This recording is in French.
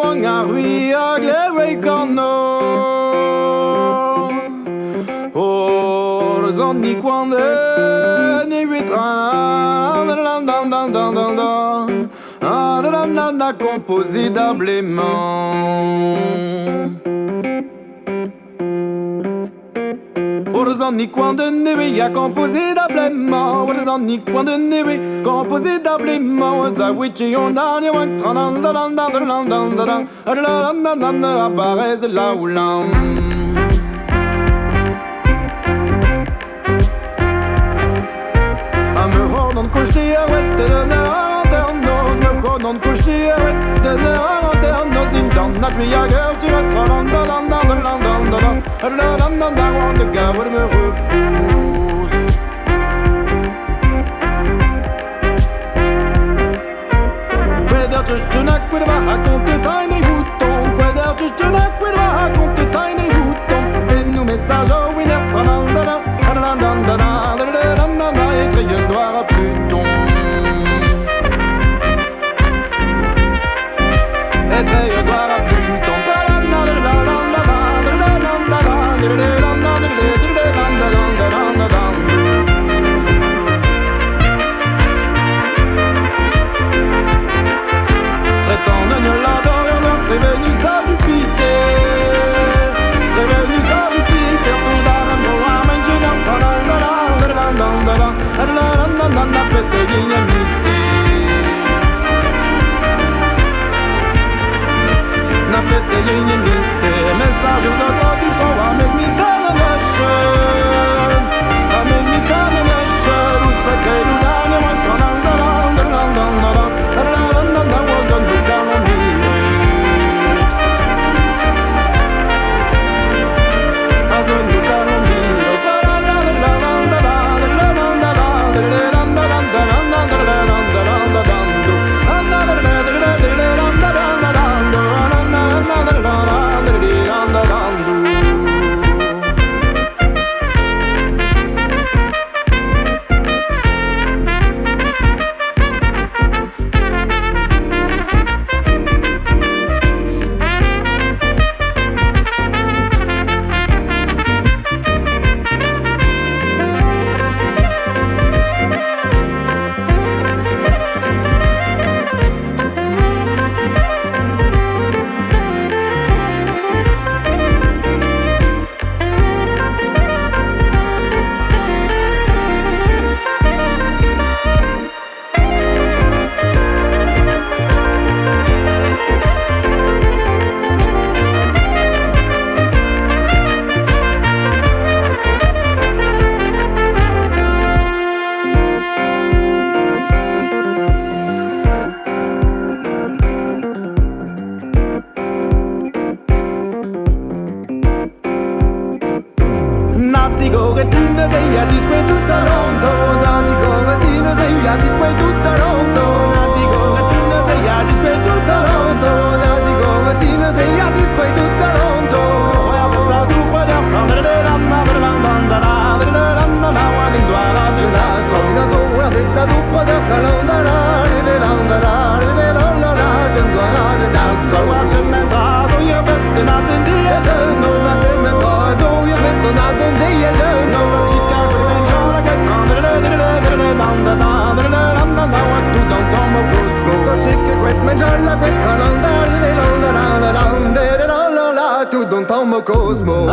wangarwi aglewei kano Orzonni quande ni vitran composé d'ablément Orzonni quande nevi a composé d'ablément Orzonni quande nevi composé d'ablément Zawichi ondani wan tranan Abarez la oulam Me honom koshti aret den andernos Me honom koshti aret den andernos In dan nat vi jager til at de gaver me repousse Kweder tushtunak kweder raconte tiny houton Kweder tushtunak kweder raconte tiny houton Men nous message au winner Et rayon noir à Pluton Et rayon noir à Pluton Traitant l'agnelador et leur prévenus à Jupiter Prévenus à Jupiter Touche d'arène pour ramen génère Na peteginha mystère Message aux autres qui sont à mes mystères de nation À mes mystères de nation Où secret du dernier mois Tout dans ton cosmos